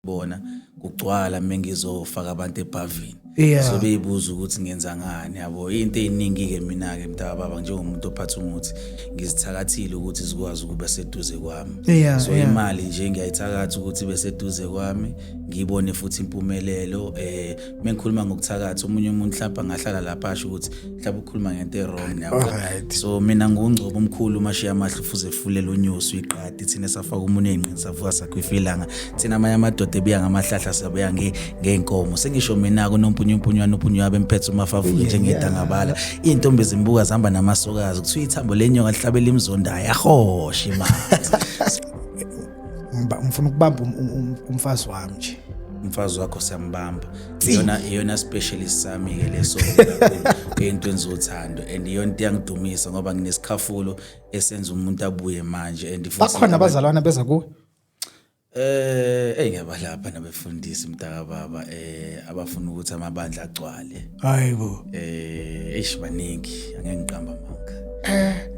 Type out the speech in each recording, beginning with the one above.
bona kugcwala mengizofaka abantu ebhavini so beyibuza ukuthi ngenza ngani yabo into eziningi ke mina ke mntaka baba njengomuntu ophatha umuthi ngizithakathile ukuthi sikwazi ukuba seduze kwami so imali nje ngiyayithakatha ukuthi beseduze kwami ngibone futhi impumelelo mengikhuluma ngokuthakatha omunye umuntu mhlawumbe angahlala lapha asho ukuthi mhlawumbe ukhuluma ngento errong yabo so mina ngungcobo omkhulu mashiya amahle fuze fulela unyosi uyiqadi thina safaka umuntu ezinqini savuka sakwifilanga thina amanye amadoda ebiya ngamahlahla sabuya ngeenkomo sengisho mina kunompunyunyana bemphethe umafavuke njengedangabala intombi zimbuka zihamba namasokazi kuthiwa ithambo lenyoka lihlabela imzonda yahosha imali ngifuna ukubamba umfazi wami nje umfazi wakho siyambamba iyona specialist sami ke leso into enzothando and iyona into yangidumisa ngoba nginesikhafulo esenza umuntu abuye manje and futhi bakhona abazalwana beza kuwe ngiyabalapha nabefundisi mntaka baba abafuna ukuthi amabandla agcwale hayibo baningi angeke ngiqamba amanga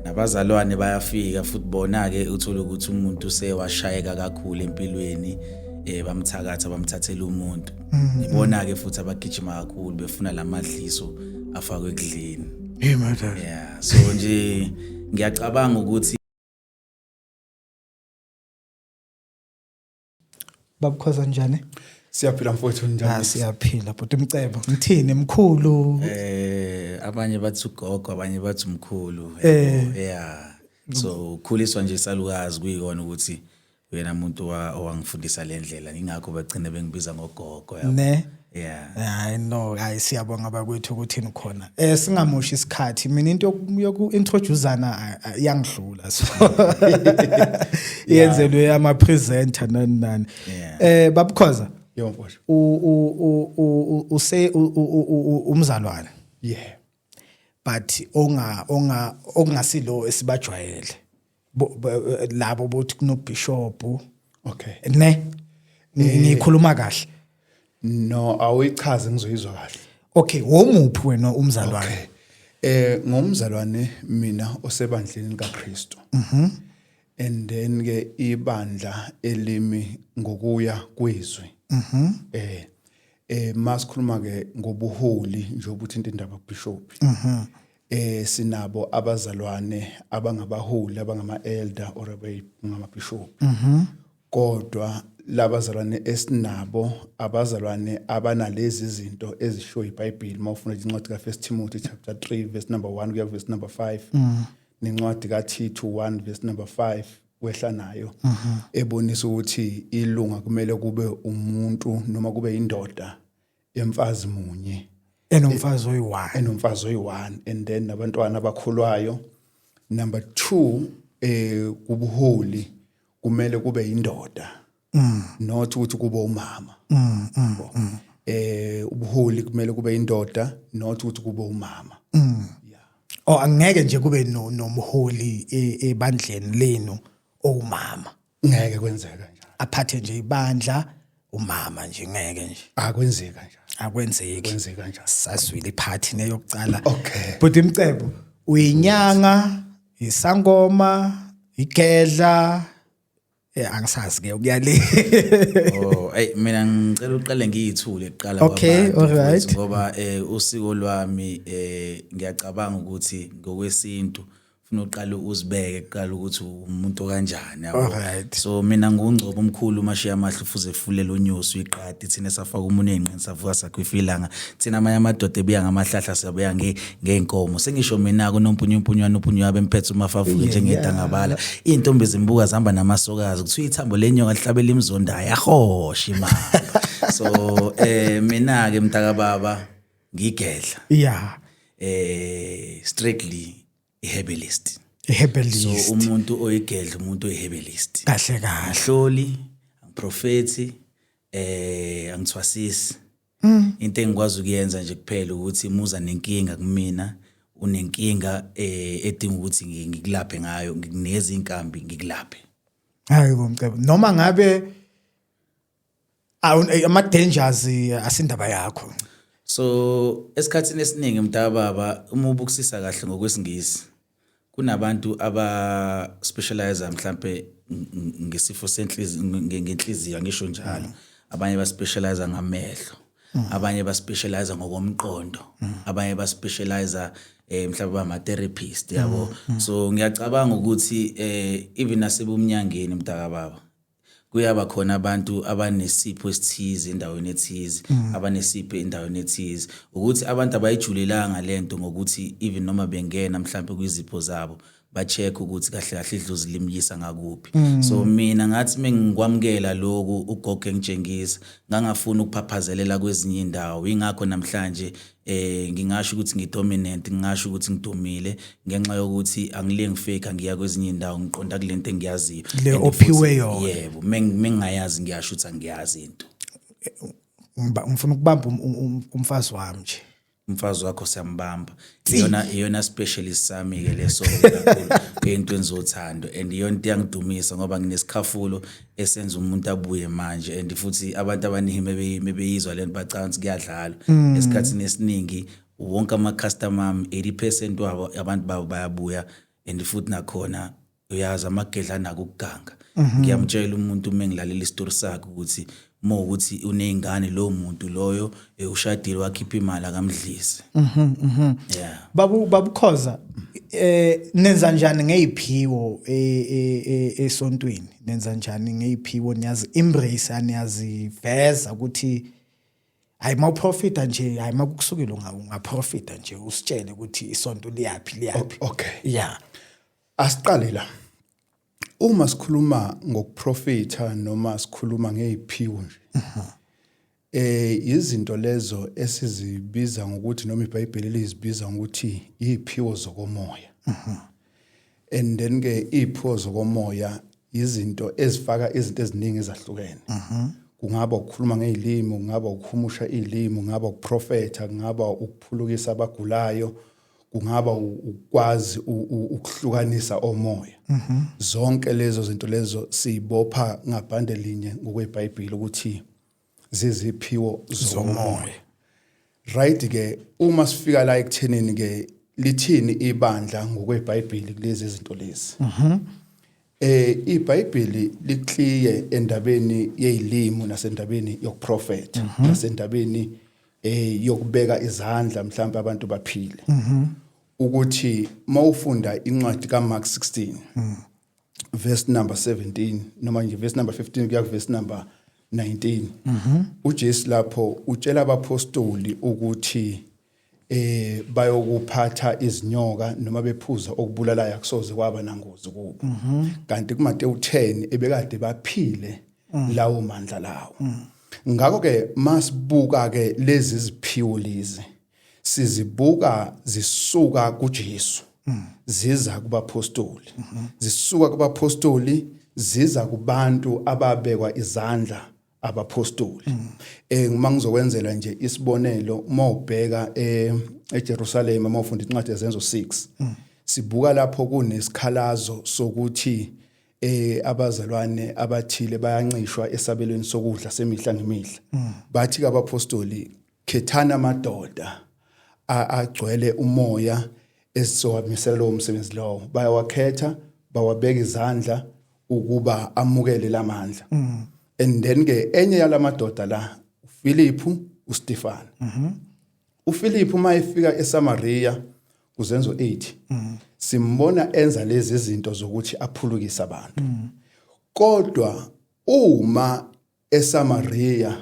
nabazalwane bayafika futhi bona ke uthola ukuthi umuntu sewashayeka kakhulu empilweni bamthakatha bamthathela umuntu ngibona ke futhi abagijima kakhulu befuna lamadliso afakwe ekudleni so nje ngiyacabanga ukuthi babukhoza njani siyaphila mfowethu njani siyaphila but umcebo ngithini emkhulu abanye bathi ugogo abanye bathi umkhulu so ukhuliswa nje salukazi kuyikona ukuthi wena umuntu owangifundisa le ndlela ingakho bagcine bengibiza ngogogo yabo I know siyabonga bakwethu ukuthi nikhona singamoshi isikhathi mina into yoku-introduceana yangidlula so yenzelwe ama presenter nani babukhoza yebo mfowethu umzalwane but ongasilo esibajwayele labo bothi kunobishop ngikhuluma kahle no awuyichaze ngizoyizwa kahle okay womuphi wena umzalwane ngomzalwane mina osebandleni likaKristu and then ke ibandla elimi ngokuya kwezwi masikhuluma ke ngobuholi nje ukuthi into indaba bishop sinabo abazalwane abangabaholi abangama-elder or abangama-bishop kodwa labazalwane esinabo abazalwane abanalezi zinto ezisho iBhayibheli mawufuna incwadi kaFirst Timothy chapter 3 verse number 1 kuya verse number 5 nencwadi kaTito 1 verse number 5 wehla nayo ebonisa ukuthi ilunga kumele kube umuntu noma kube indoda emfazi munye enomfazi oyi-1 and then nabantwana abakhulwayo number 2 kubuholi kumele kube indoda not ukuthi kube umama ubuholi kumele kube indoda not ukuthi kube umama angeke nje kube nomholi ebandleni lenu owumama ngeke kwenzeka njalo aphathe nje ibandla umama nje ngeke nje akwenzeka njalo akwenzeki njalo saswile iphathi neyokucala okay but imcebo uyinyanga isangoma igedla angisazi ke ukuyale mina ngicela uqale ngiyithule kuqala okay alright ngoba usiko lwami ngiyacabanga ukuthi ngokwesintu ufuna uqala uzibeke kuqala ukuthi umuntu kanjani yabo so mina ngungcobo omkhulu mashiya amahle fuze fulela unyosi uyiqadi thina safaka umuntu ezinqini savuka sakwifilanga thina amanye amadoda ebiya ngamahlahla sabuya ngeenkomo sengisho mina kunompunyunyana bemphethe umafavuke njengedangabala intombi zimbuka zihamba namasokazi kuthiwa ithambo lenyoka lihlabela imzonda yahosha imali so mina ke mntaka baba ngigedla strictly herbalist so umuntu oyigedla umuntu oyiherbalist kahle ahloli angiprofethi angithwasisi into engikwazi ukuyenza nje kuphela ukuthi muza nenkinga kumina unenkinga edinga ukuthi ngikulaphe ngayo ngikunikeza inkambi ngikulaphe hayibo mcebo noma ngabe ama dangers asindaba yakho so esikhatsini esiningi mntaka baba uma ubukusisa kahle ngokwesingisi kunabantu aba specialize mhlambe ngesifo senhliziyo ngenhliziyo ngisho njalo abanye baspecialize ngamehlo, abanye baspecialize ngokomqondo, abanye baspecialize mhlawumbe ama therapist yabo. So ngiyacabanga ukuthi even nasebumnyangeni mntaka baba kuyaba khona abantu abanesipho esithize endaweni ethize, abanesipho endaweni ethize, ukuthi abantu abayijulelanga lento ngokuthi even noma bengena mhlawumbe kwizipho zabo ba-check ukuthi kahle kahle idlozi limyisa ngakuphi. So mina ngathi mengikwamukela lokhu ugogo engitshengisa ngangafuna ukuphaphazelela kwezinye indawo, ingakho namhlanje ngingasho ukuthi ngidominant, ngingasho ukuthi ngidumile ngenxa yokuthi angile ngifake ngiya kwezinye indawo ngiqonda kulento engiyaziyo le ophiwe yona. Yebo, mengingayazi ngiyasho ukuthi angiyazi into. Ngifuna ukubamba umfazi wami nje. Umfazi wakho siyambamba, iyona specialist sami ke leso kakhulu entweni zothando, and iyona into yangidumisa ngoba nginesikhafulo esenza umuntu abuye manje, and futhi abantu abaningi mebeyizwa lento bacanga kuyadlala. Esikhathini esiningi wonke ama customer ami 80% wabo abantu babo bayabuya, and futhi nakhona uyazi amagedla ukuganga. Ngiyamtshela umuntu mengilalela istory sakhe ukuthi ukuthi unezingane lo muntu loyo ushadile wakhipha imali akamdlisi. Yeah. Babu Khoza, nenza njani ngeziphiwo esontweni? Nenza njani ngeziphiwo? Niyazi embrace, aniyazi veza ukuthi hayi ma profita nje, hayi ma kukusukela ungaprofita nje, usitshele ukuthi isonto liyapi. Okay. Yeah. Asiqale la. Uma sikhuluma ngokuprofita noma sikhuluma ngeziphiwo nje, izinto lezo esizibiza ngokuthi noma iBhayibheli lizibiza ngokuthi iziphiwo zokomoya. And then ke iziphiwo zokomoya izinto ezifaka izinto eziningi ezahlukene. Kungaba ukukhuluma ngezilimi, kungaba ukuhumusha izilimi, kungaba ukuprofeta, kungaba ukuphulukisa abagulayo, kungaba ukwazi ukuhlukanisa omoya. Zonke lezo zinto lezo sibopha ngabhande linye ngokweBhayibheli ukuthi ziziphiwo zomoya. Right ke uma sifika la ekuthenini ke lithini ibandla ngokweBhayibheli kulezi zinto lezi. iBhayibheli liqhiye endabeni yezilimi nasendabeni yokuprofeta, nasendabeni yokubeka izandla mhlawumbe abantu baphile. Ukuthi mawufunda incwadi kaMark 16 verse number 17 noma nje verse number 15 kuya verse number 19, uJesu lapho utshela abapostoli ukuthi bayokuphatha izinyoka noma bephuza okubulalayo akusoze kwaba nangozi kubo. Kanti kuMateyu 10 ebekade baphile lawo mandla lawo. Ngakho ke masibuka ke lezi ziphiwo lezi sizibuka zisuka kuJesu ziza kubapostoli, zisuka kubapostoli ziza kubantu ababekwa izandla abapostoli. Uma ngizokwenzela nje isibonelo, uma ubheka eJerusalem uma ufunda incwadi yezenzo 6, sibuka lapho kunesikhalazo sokuthi abazalwane abathile bayancishwa esabelweni sokudla semihla ngemihla. Bathi ke abapostoli, khethana amadoda agcwele umoya esizowamisela lo msebenzi lowo. Bayawakhetha, bawabeka izandla ukuba amukele lamandla. And then ke enye yalamadoda la uFiliphu, uStefano. uFiliphu mayefika eSamaria kuzenzo 8, simbona enza lezi zinto zokuthi aphulukise abantu. Kodwa uma eSamaria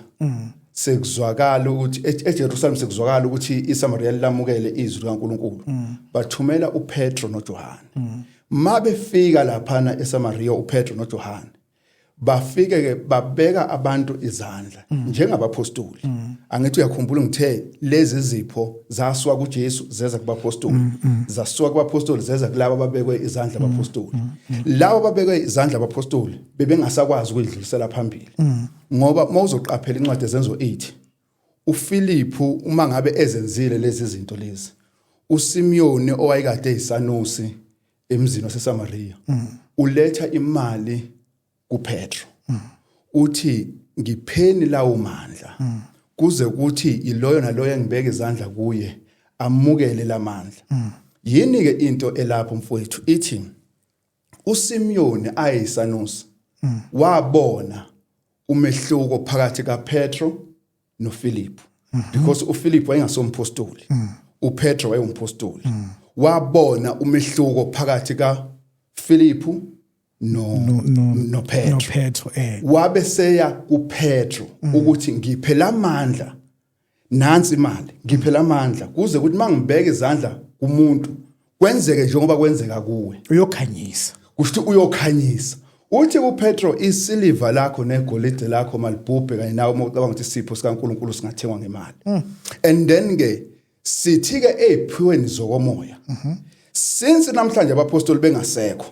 sekuzwakala ukuthi eJerusalem sekuzwakala ukuthi iSamaria lamukele izwi likaNkulunkulu, bathumela uPetro noJohane. Mabefika laphana eSamaria uPetro noJohane bafike ke babeka abantu izandla njengabapostoli. Angithi uyakhumbula ngithe lezi zipho zasuka kuJesu zeza kubapostoli, zasuka kubapostoli zeza kulabo ababekwe izandla abapostoli. Labo ababekwe izandla abapostoli bebengasakwazi ukudlulisela phambili. Ngoba mawuzoqaphela incwadi yezenzo 8, uFiliphu uma ngabe ezenzile lezi zinto lezi, uSimiyoni owayekade eyisanusi emzini waseSamaria uletha imali kuPetro, uthi ngipheni lawo mandla kuze kuthi iloyo naloyo engibeka izandla kuye amukele lamandla. Yini ke into elapho mfowethu ithi uSimiyoni ayisanusi wabona umehluko phakathi kaPetro noPhilip because uPhilip wayengasompostoli uPetro wayengumpostoli wabona umehluko phakathi kaPhilip no Petro wabe seya kuPetro ukuthi ngiphe lamandla nansi imali ngiphe lamandla kuze ukuthi mangibeke izandla kumuntu kwenzeke njengoba kwenzeka kuwe uyokhanyisa kusho uyokhanyisa uthi kuPetro isiliva lakho negolide lakho malibhubhe kanye nawe mawucabanga ukuthi isipho sikaNkuluNkulu singathengwa ngemali and then ke sithi ke eziphiweni zokomoya since namhlanje abapostoli bengasekho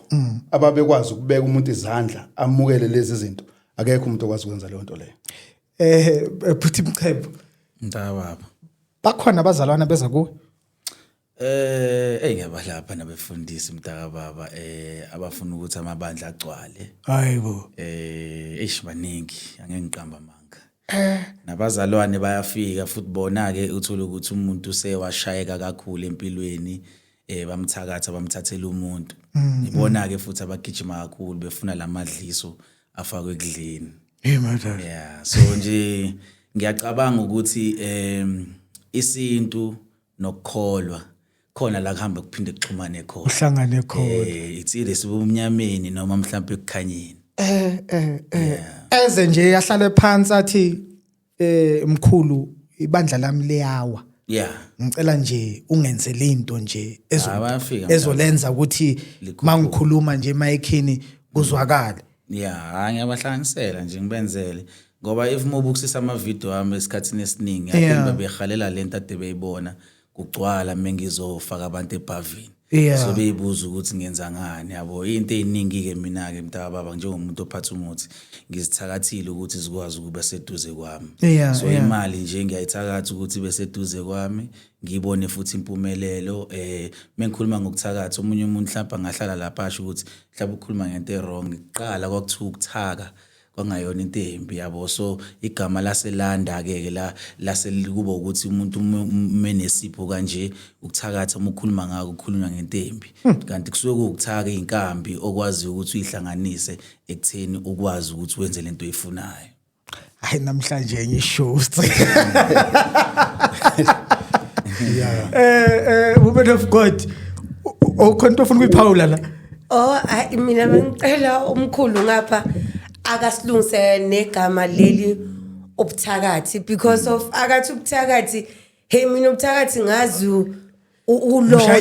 ababekwazi ukubeka umuntu izandla amukele lezi zinto akekho umuntu okwazi ukwenza leyo nto leyo Phuthi Mchebo Ndababa bakhona abazalwana beza kuwe ngiyabalapha nabefundisi mntaka baba abafuna ukuthi amabandla agcwale hayibo baningi angeke ngiqamba manga nabazalwane bayafika futhi bona ke uthola ukuthi umuntu sewashayeka kakhulu empilweni bamthakatha bamthathela umuntu ngibona ke futhi abagijima kakhulu befuna lamadliso afakwe ekudleni madam so nje ngiyacabanga ukuthi isintu nokukholwa khona la kuhamba kuphinde kuxhumane khona uhlangane khona itsile sibumnyameni noma mhlawumbe ekukhanyeni eze nje yahlale phansi athi mkhulu ibandla lami liyawa ngicela nje ungenzele into nje ezolenza ukuthi mangikhuluma nje emayikhini kuzwakala ngiyabahlanganisela nje ngibenzele ngoba if mobukusisa ama video ami esikhatsini esiningi yathi bebehalela lento ade beyibona kugcwala mengizofaka abantu eBhavini so beyibuza ukuthi ngenza ngani yabo into eziningi ke mina ke mntaka baba njengomuntu ophatha umuthi ngizithakathile ukuthi zikwazi ukuba seduze kwami so imali nje ngiyayithakatha ukuthi beseduze kwami ngibone futhi impumelelo mengikhuluma ngokuthakatha umunye umuntu mhlawumbe ngahlala lapha asho ukuthi mhlawumbe ukhuluma ngento wrong iqala kwakuthiwa ukuthaka kwangayona into embi yabo so igama laselanda ke la selikuba ukuthi umuntu menesipho kanje ukuthakatha umukhuluma ngako ukukhuluma ngento embi kanti kusuke ukuthaka inkambi okwazi ukuthi uyihlanganise ekutheni ukwazi ukuthi wenze lento oyifunayo hayi namhlanje enye show woman of God ukhonto ufuna ukuyiphawula la mina ngicela umkhulu ngapha akasilungise negama leli obuthakathi because of akathi ubuthakathi mina ubuthakathi ngazi uloya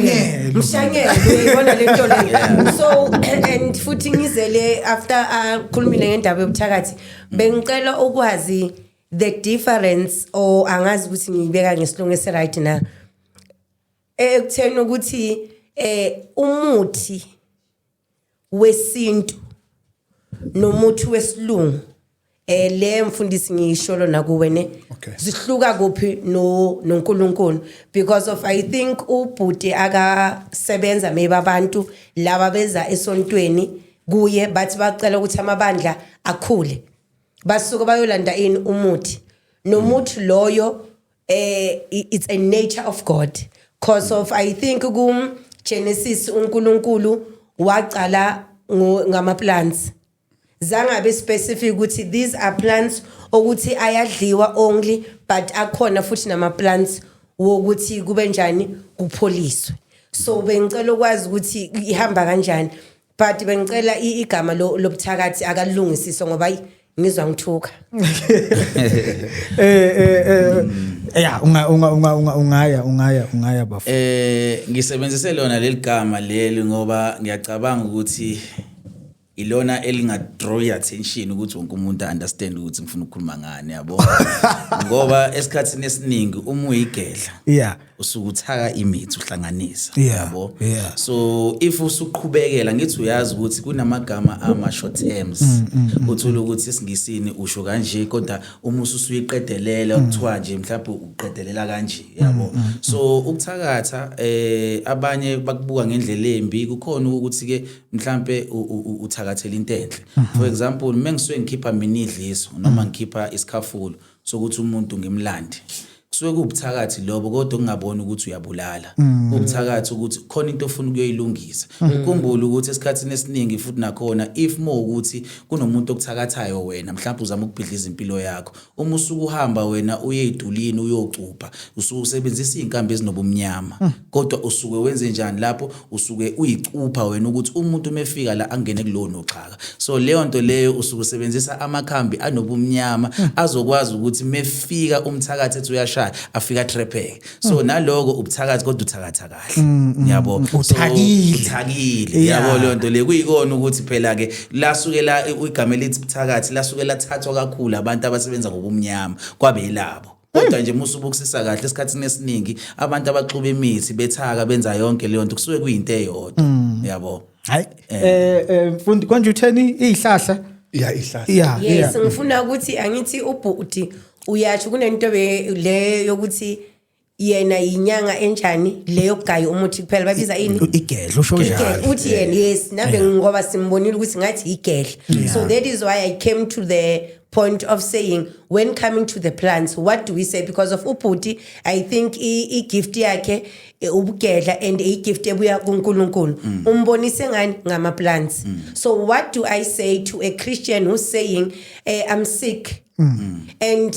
mshanyelo uyibona lento le so and futhi ngizele after khulumile ngendaba yobuthakathi bengicela ukwazi the difference or angazi ukuthi ngibeka ngesilungu ese right na ekutheni ukuthi umuthi wesintu nomuthi wesilungu le mfundisi ngisholo nakuwene zihluka kuphi noNkulunkulu because of I think ubhuti akasebenza maybe abantu laba beza esontweni kuye bathi bacela ukuthi amabandla akhule basuka bayolanda ini umuthi nomuthi loyo it's a nature of God because of I think Genesis uNkulunkulu waqala ngama plants zangabe specific ukuthi these are plants ukuthi ayadliwa only but akhona futhi nama plants wokuthi kube njani kupholiswe so bengicela ukwazi ukuthi ihamba kanjani but bengicela igama lobuthakathi akalungisiswe ngoba ngizwa ngithuka ungaya bafu ngisebenzise lona leligama leli ngoba ngiyacabanga ukuthi ilona elingadraw attention ukuthi wonke umuntu understand ukuthi ngifuna ukukhuluma ngani yabo ngoba esikhatsini esiningi uma uyigedla usukuthaka imithi uhlanganisa yabo so if usuqhubekela ngithi uyazi ukuthi kunamagama ama short terms uthola ukuthi isingisini usho kanje kodwa uma usuyiqedelela ukuthiwa nje mhlawumbe uqedelela kanje yabo so ukuthakatha abanye bakubuka ngendlela embi kukhona ukuthi ke mhlawumbe uthakathela into enhle for example mengisuke ngikhipha mina idliso noma ngikhipha isikhafulo sokuthi umuntu ngimlande kusuke kubuthakathi lobo kodwa ungaboni ukuthi uyabulala ubuthakathi ukuthi khona into ofuna ukuyilungisa ukhumbule ukuthi esikhatsini esiningi futhi nakhona if more ukuthi kunomuntu okuthakathayo wena mhlawumbe uzama ukubhidliza impilo yakho uma usuku uhamba wena uye edulini uyocupha usuke usebenzisa izinkambi ezinobumnyama kodwa usuke wenze njani lapho usuke uyicupha wena ukuthi umuntu umefika la angene kulowo noxhaka so leyo nto leyo usuke usebenzisa amakhambi anobumnyama azokwazi ukuthi mefika umthakathi ethi uyashaya afika trepheke so naloko ubuthakathi kodwa uthakatha kahle yabo uthakile yabo leyo nto le kuyikona ukuthi phela ke lasukela igama elithi ubuthakathi lasukela thathwa kakhulu abantu abasebenza ngobumnyama kwabe yilabo kodwa nje musubukisisa kahle esikhatsini esiningi abantu abaxuba imithi bethaka benza yonke leyo nto kusuke kuyinto eyodwa yabo hayi mfundi konje utheni izihlahla ihlahla yes ngifuna ukuthi angithi ubhuti uyathi kunento le yokuthi yena inyanga enjani leyo gaya umuthi kuphela babiza ini igedla usho njalo uthi yena yes nabe ngoba simbonile ukuthi ngathi igedla so that is why I came to the point of saying when coming to the plants what do we say because of ubhuti I think I gift yakhe ubugedla and a gift ebuya kuNkulunkulu umbonise ngani ngama plants so what do I say to a Christian who's saying I'm sick and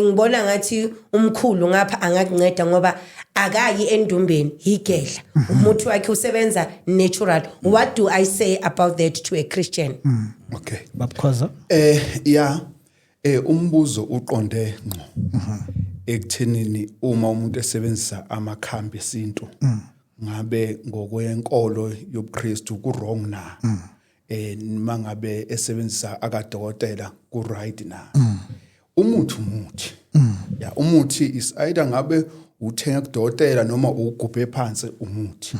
ngibona ngathi umkhulu ngapha angakunceda ngoba akayi endumbeni igedla umuntu wakhe usebenza natural what do I say about that to a Christian okay babukhoza umbuzo uqonde ngqo ekuthenini uma umuntu esebenzisa amakhambi esintu ngabe ngokwenkolo yobuKristu ku wrong na mangabe esebenzisa akadokotela ku right na umuthi umuthi is either ngabe uthenga kudokotela noma ugubhe phansi umuthi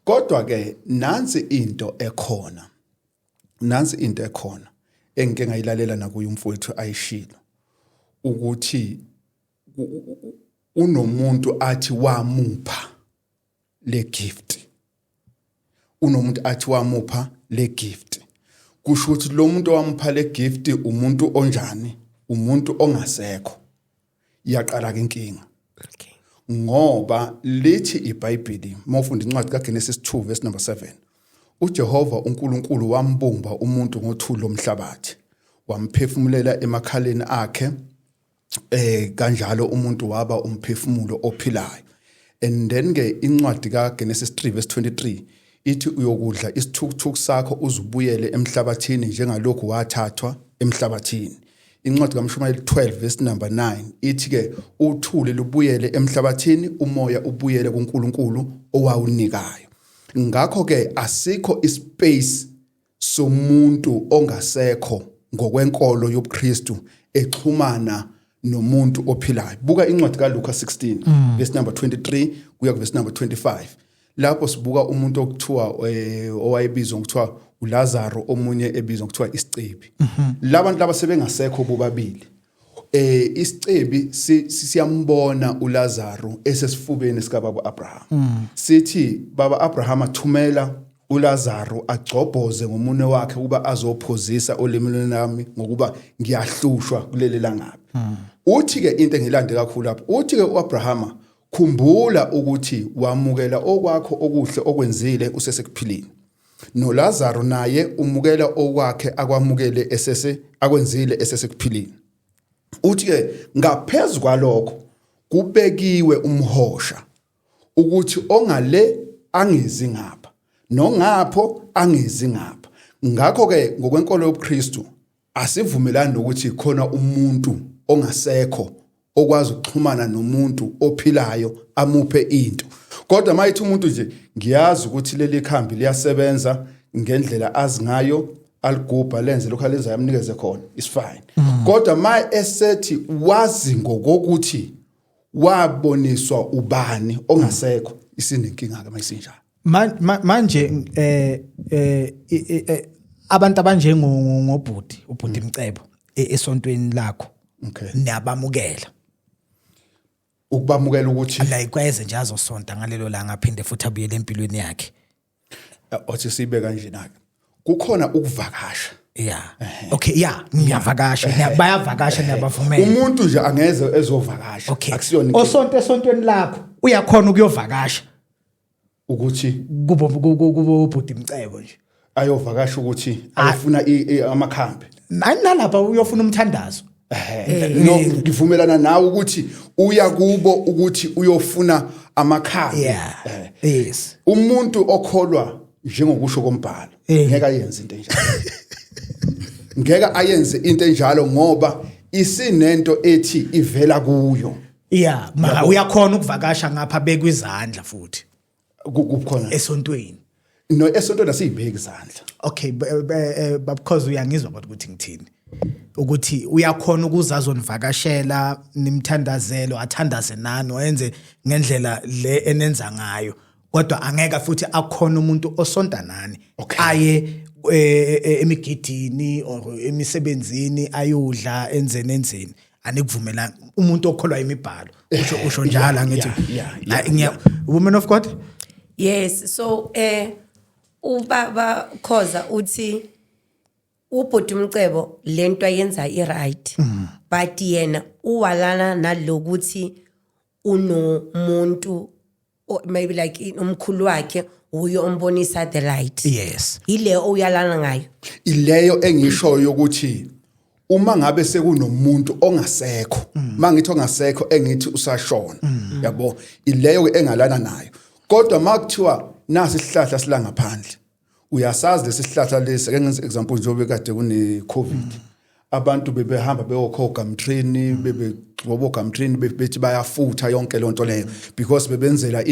kodwa ke nansi into ekhona engike ngayilalela nakuye umfowethu ayishilo ukuthi unomuntu athi wamupha le gift kusho ukuthi lo muntu owamupha le gift umuntu onjani umuntu ongasekho iyaqala ke inkinga ngoba lithi iBhayibheli mawufunda incwadi kaGenesis 2 verse number 7 uJehova uNkulunkulu wambumba umuntu ngothuli lomhlabathi wamphefumulela emakhaleni akhe kanjalo umuntu waba umphefumulo ophilayo and then ke incwadi kaGenesis 3 verse 23 ithi uyokudla isithukuthuku sakho uzubuyele emhlabathini njengalokhu wathathwa emhlabathini incwadi kaMshumayeli 12 verse number 9 ithi ke uthuli lubuyele emhlabathini umoya ubuyele kuNkulunkulu owawunikayo ngakho ke asikho ispace somuntu ongasekho ngokwenkolo yobuKristu exhumana nomuntu ophilayo buka incwadi kaLuka 16 verse number 23 kuya ku verse number 25 lapho sibuka umuntu okuthiwa owayebizwa ngokuthiwa uLazaro omunye ebizwa ngokuthiwa isicebi labantu laba sebengasekho bobabili isicebi siyambona uLazaro esesifubeni sika baba Abraham sithi baba Abraham athumela uLazaro agcobhoze ngomunwe wakhe kuba azophozisa olimini nami ngokuba ngiyahlushwa kuleli langabi uthi ke into engilande kakhulu lapho uthi ke uAbraham khumbula ukuthi wamukela okwakho okuhle okwenzile usesekuphilini noLazaro naye umukela okwakhe akwamukele akwenzile esesekuphilini uthi ke ngaphezulu kwalokho kubekiwe umhosha ukuthi ongale angezi ngapha nongapho angezi ngapha ngakho ke ngokwenkolo yobuKristu asivumelani ukuthi khona umuntu ongasekho okwazi ukuxhumana nomuntu ophilayo amuphe into kodwa mayithi umuntu nje ngiyazi ukuthi leli khambi liyasebenza ngendlela azingayo aligubha lenze lokho alenza yamnikeze khona is fine kodwa ma esethi wazi ngokuthi waboniswa ubani ongasekho isinenkinga ke mayisinjalo manje abantu abanjengobhuti ubhuti Mcebo esontweni lakho niyabamukela ukubamukela ukuthi la ikweze nje azosonta ngalelo langa aphinde futhi abuyele empilweni yakhe othi sibe kanje nake kukhona ukuvakasha Yeah. Okay, yeah, ngiyavakasha, bayavakasha ngiyabavumela. Umuntu nje angeze ezovakasha. Akusiyona Esontweni lakho uyakhona ukuyovakasha ukuthi kubo bhuti Mcebo nje. Ayovakasha ukuthi ayofuna amakhambi. Nalapha uyofuna umthandazo. No, ngivumelana nawe ukuthi uya kubo ukuthi uyofuna amakhambi. Yes. Umuntu okholwa njengokusho kombhalo ngeke ayenze into enjalo. Ngeke ayenze into enjalo ngoba isinento ethi ivela kuyo. Yeah, mara uyakhona ukuvakasha ngapha bekwizandla futhi. Kukhona Esontweni. No, esontweni asibheki izandla. Okay, because uyangizwa bathi ukuthi ngithini. Ukuthi uyakhona ukuzazo nivakashela nimthandazelo athandaze nani oyenze ngendlela le enenza ngayo kodwa angeka futhi akhona umuntu osonta nani aye emigidini or emisebenzini ayodla enzeni anikuvumela umuntu okholwa imibhalo usho njalo ngithi woman of God. Yes, so ubaba Khoza uthi ubhuti Mcebo lento ayenza iright but yena uwalana nalokuthi unomuntu maybe like umkhulu wakhe uyo ombonisa the light. Yes, ile oyalana ngayo ileyo engishoyo ukuthi uma ngabe sekunomuntu ongasekho mangithi ongasekho engithi usashona yabo ileyo engalana nayo kodwa makuthiwa nasi isihlahla sila ngaphandle uyasazi lesihlahla lesi ake ngenze example njengoba kade kune covid abantu bebehamba beyokhoga mtrain bebegcoboka mtrain bethi bayafutha yonke lonto leyo because bebenzela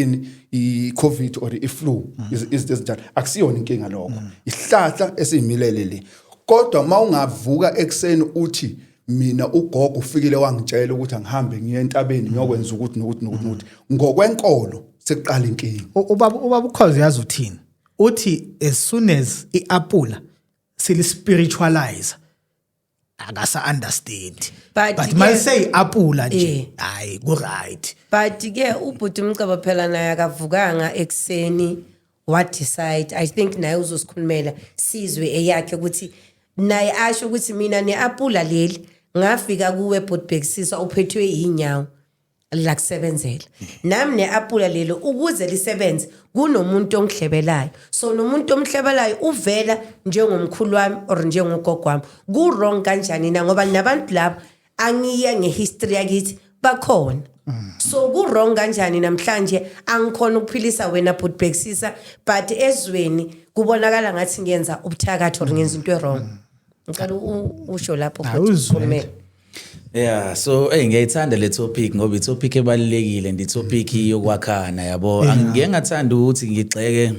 i covid or i flu izinto akusiyona inkinga lokho isihlahla esiyimilele le kodwa mawungavuka ekseni uthi mina ugogo ufikile wangitshela ukuthi angihambe ngiye entabeni ngiyokwenza ukuthi nokuthi ngokwenkolo sekuqala inkinga. Ubaba ukhozi yazi uthini uthi as soon as iapula sili spiritualize akasa understand but my say apula nje hayi go right but ke ubhuti Mcebo phela naye akavukanga ekseni what decide I think naye uzosikhulumela sizwe eyakhe ukuthi naye asho ukuthi mina neapula leli ngafika kuwe Bootbexiswa uphethwe inyawo la kusebenzela nami neapula lelo ukuze lisebenze kunomuntu ongihlebelayo so nomuntu omhlebelayo uvela njengomkhulu wami or njengogogo wami ku wrong kanjani na ngoba nabantu laba angiye ngehistory yakithi bakhona so ku wrong kanjani namhlanje angikhona ukuphilisa wena Bootbexiswa but ezweni kubonakala ngathi ngiyenza ubuthakathi or ngenza into wrong ngicela usho lapho awuzwe. Yeah, so ngiyayithanda le topic ngoba i topic ebalekile ndi topic yokwakhana yabo angike ngathanda ukuthi ngigxeke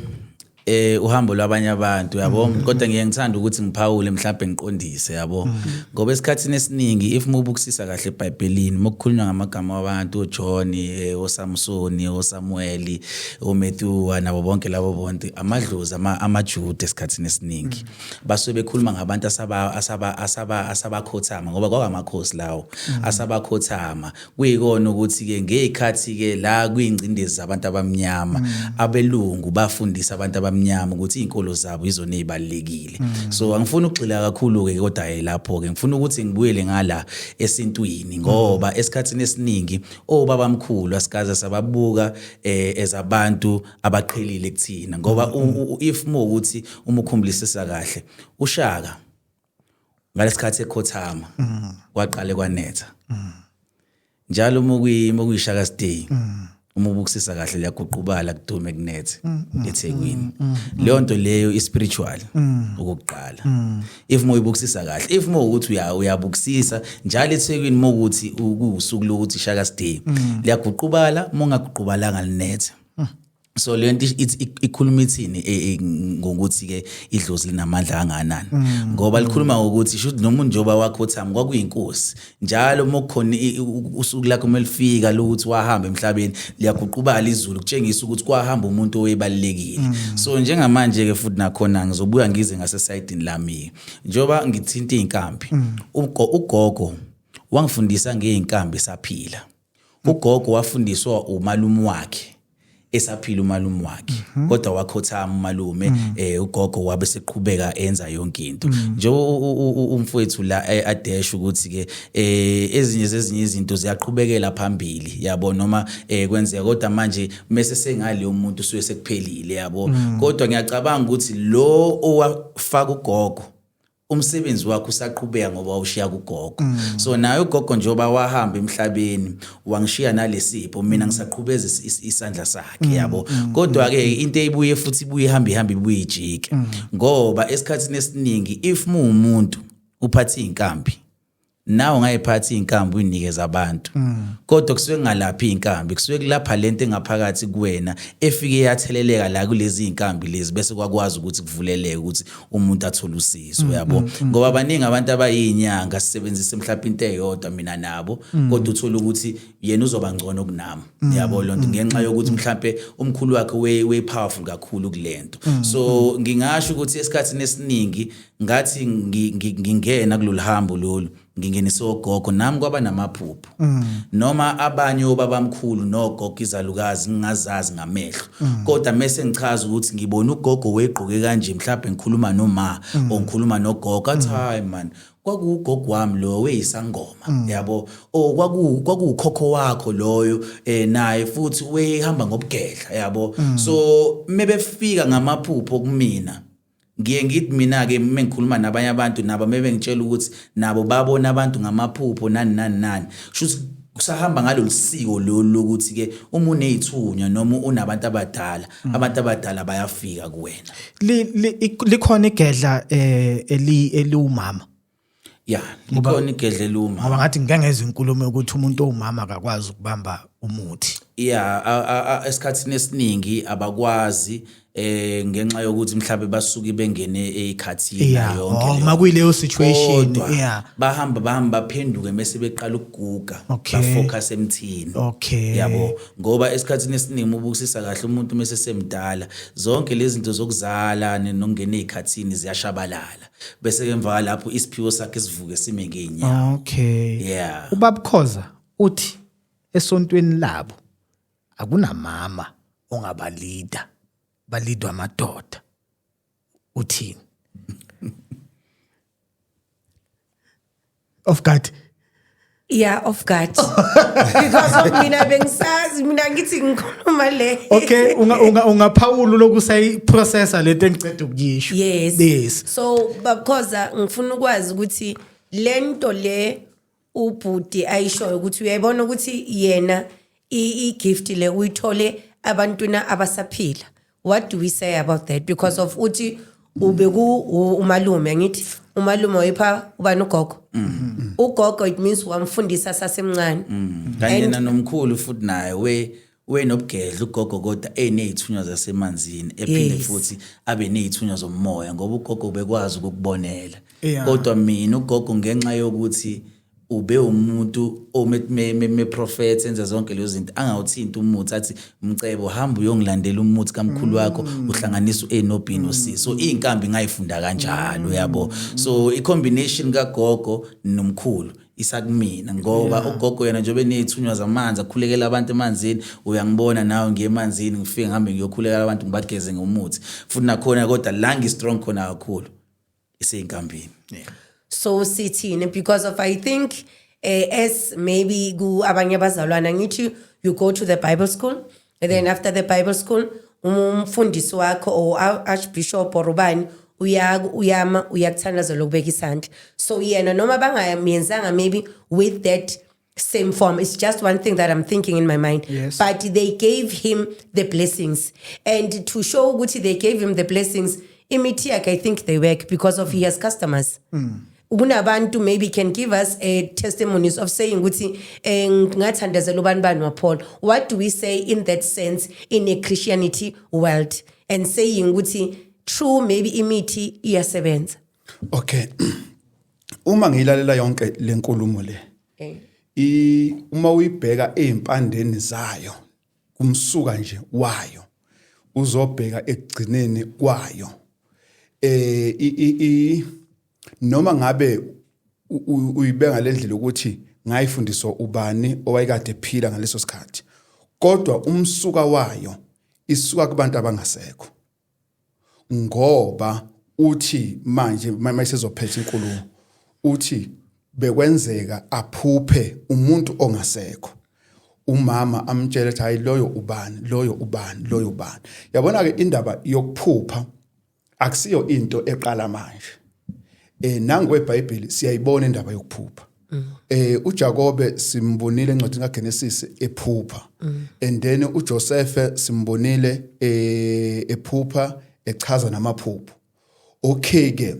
uhambo lwabanye abantu yabo kodwa ngiyangithanda ukuthi ngiphawule mhlawumbe ngiqondise yabo ngoba esikhathini esiningi if mubukusisa kahle eBhayibhelini mokukhulunywa ngamagama wabantu oJohn oSamson oSamuel oMethuwa nabo bonke labo bonke amadlozi amaJuda esikhathini esiningi basuke bekhuluma ngabantu asabakhothama ngoba kwakumakhosi lawo asabakhothama kuyikona ukuthi ke ngezikhathi ke la kuyingcindezi zabantu abamnyama abelungu bafundisa abantu abamnyama ukuthi izinkolo zabo izona ezibalekile so angifuni ukugxila kakhulu ke kodwa lapho ke ngifuna ukuthi ngibuyele ngala esintwini ngoba esikhathini esiningi obaba mkhulu asikaza sababuka ezabantu abaqhelile kuthina ngoba if ukuthi uma ukhumbulisa kahle uShaka ngalesikhathi ekhothama kwaqale kwanetha njalo mokuyishaka stay uma ubukusisa kahle liyaguqubala kudume kunethe eThekwini leyo nto leyo ispiritual ukuqala if moyibukusisa kahle if ukuthi uyabukisisa njalo eThekwini mokuthi ukusuku lokuthi Shaka stay liyaguqubala mongaguqubalanga linethe so lento ikhuluma ithini ngokuthi ke idlozi linamandla kangakanani ngoba likhuluma ukuthi should nomuntu njoba wakhothama kwakuyinkosi njalo mokukhona usuku lakho melifika lokuthi wahamba emhlabeni liyaguqubala izulu kutshengisa ukuthi kwahamba umuntu oyebalekile so njengamanje ke futhi nakhona ngizobuya ngize ngase side lami njoba ngithinta izinkambi ugogo wangifundisa ngeinkambi saphila ugogo wafundiswa umalume wakhe esaphila umalume wakhe kodwa wakhothama umalume ugogo wabe seqhubeka enza yonke into nje umfowethu la adesha ukuthi ke ezinye izinto ziyaqhubekela phambili yabo noma kwenzeka kodwa manje mase sengale umuntu suye sekuphelile yabo kodwa ngiyacabanga ukuthi lo owafaka ugogo umsebenzi wakhe usaqhubeka ngoba ushiya kugogo so naye ugogo njoba wahamba emhlabeni wangishiya nalesipho mina ngisaqhubeza isandla sakhe yabo kodwa ke into eyibuye futhi ihambe ibuyijike ngoba esikhatsini esiningi if umuntu uphatha inkambi nawo ngayiphatha inkambi uyinikeza abantu kodwa kusuke ngalapha inkambi kusuke kulapha lento engaphakathi kuwena efike yatheleleka la kulezi inkambi lezi bese kwakwazi ukuthi kuvuleleke ukuthi umuntu athole usizo yabo ngoba abaningi abantu abayinyanga sisebenzisa mhlawumbe into eyodwa mina nabo kodwa uthola ukuthi yena uzoba ngcono kunami yabo lonto ngenxa yokuthi mhlawumbe umkhulu wakhe we powerful kakhulu kulento so ngingasho ukuthi esikhatsini esiningi ngathi ngingena kulolu hambo lolu ngingenise ogogo nami kwaba namaphupho noma abanye obabamkhulu nogogo izalukazi ngingazazi ngamehlo kodwa mase ngichaza ukuthi ngibona ugogo wegqoke kanje mhlawumbe ngikhuluma noma ongikhuluma nogogo athi hayi man kwakugogo wami lo weyisangoma yabo kwakukhokho wakho loyo naye futhi wehamba ngobugedla yabo so mebefika ngamaphupho kumina ngiye ngithi mina ke mengikhuluma nabanye abantu nabo mebe ngitshela ukuthi nabo babona abantu ngamaphupho nani shuthi kusahamba ngalolsiko lokuthi ke uma unezithunya noma unabantu abadala bayafika kuwena likhona igedla eliumama ya likhona igedla eliumama ngoba ngathi ngengeza inkulumo ukuthi umuntu owumama akakwazi ukubamba umuthi ya esikhatsini esiningi abakwazi ngenxa yokuthi mhlawumbe basuke bengene ekhathini yonke makuyileyo situation bahamba baphenduke mase beqala ukuguga bafocus emthini yabo ngoba esikhathini esiningi ubukisisa kahle umuntu mase semdala zonke lezi zinto zokuzala nokungena ekhathini ziyashabalala bese emva lapho isiphiwo sakhe sivuke sime ngeenyawo ubabukhoza uthi esontweni labo akunamama ongabalida balidwa amadoda uthini of God of God because of mina bengisazi mina ngithi ngikhuluma le okay ungaphawula lokusayi processor lento engicede ukuyisho yes so because ngifuna ukwazi ukuthi lento le ubhuti ayishoyo ukuthi uyayibona ukuthi yena igift le uyithole abantwana abasaphila. What do we say about that? Because of uthi ubeku umalume ngithi umalume wepha ubani ugogo. Ugogo it means wamfundisa sasemncane. Kanye nanomkhulu futhi naye wenobugedla ugogo kodwa enezithunywa zasemanzini ephinde futhi abe nezithunywa zomoya ngoba ugogo bekwazi ukubonela. Kodwa mina ugogo ngenxa yokuthi ube umuntu me prophet enza zonke lezo zinto angawuthinta umuthi athi Mcebo hamba uyongilandela umuthi kamkhulu wakho uhlanganisa uNo B no C so inkambi ngayifunda kanjalo yabo so i combination kagogo nomkhulu isakumina ngoba ugogo yena njobe nezithunywa zamanzi akhulekela abantu emanzini uyangibona nawe ngiye emanzini ngifike ngihambe ngiyokhulekela abantu ngibageze ngomuthi futhi nakhona kodwa la ngi strong khona kakhulu iseyinkambini so sithini because of I think as maybe ku abanye abazalwana ngithi you go to the Bible school and then after the Bible school umfundisi wakho or archbishop or ubani uyakuthandazela ukubeka isandla so yena noma bangayenzanga maybe with that same form it's just one thing that I'm thinking in my mind but they gave him the blessings and to show ukuthi they gave him the blessings imithi yakhe I think they work because of he has customers unabantu maybe can give us testimonies of saying ukuthi ngathandazela ubani wa Paul. What do we say in that sense in a Christianity world and saying ukuthi true maybe imithi iyasebenza? Okay. Uma ngilalela yonke lenkulumo le uma uyibheka ezimpandeni zayo kumsuka nje wayo uzobheka ekugcineni kwayo noma ngabe uyibeka lendlela ukuthi ngayifundiswa ubani owayekade ephila ngaleso sikhathi kodwa umsuka wayo isuka kubantu abangasekho ngoba uthi manje mayisezophetha inkulumo uthi bekwenzeka aphuphe umuntu ongasekho umama amtshela ukuthi hayi loyo ubani yabona ke indaba yokuphupha akusiyo into eqala manje nangu eBhayibheli siyayibona indaba yokuphupha uJakobe simbonile encwadini kaGenesis ephupha and then uJoseph simbonile ephupha echaza namaphupho okay ke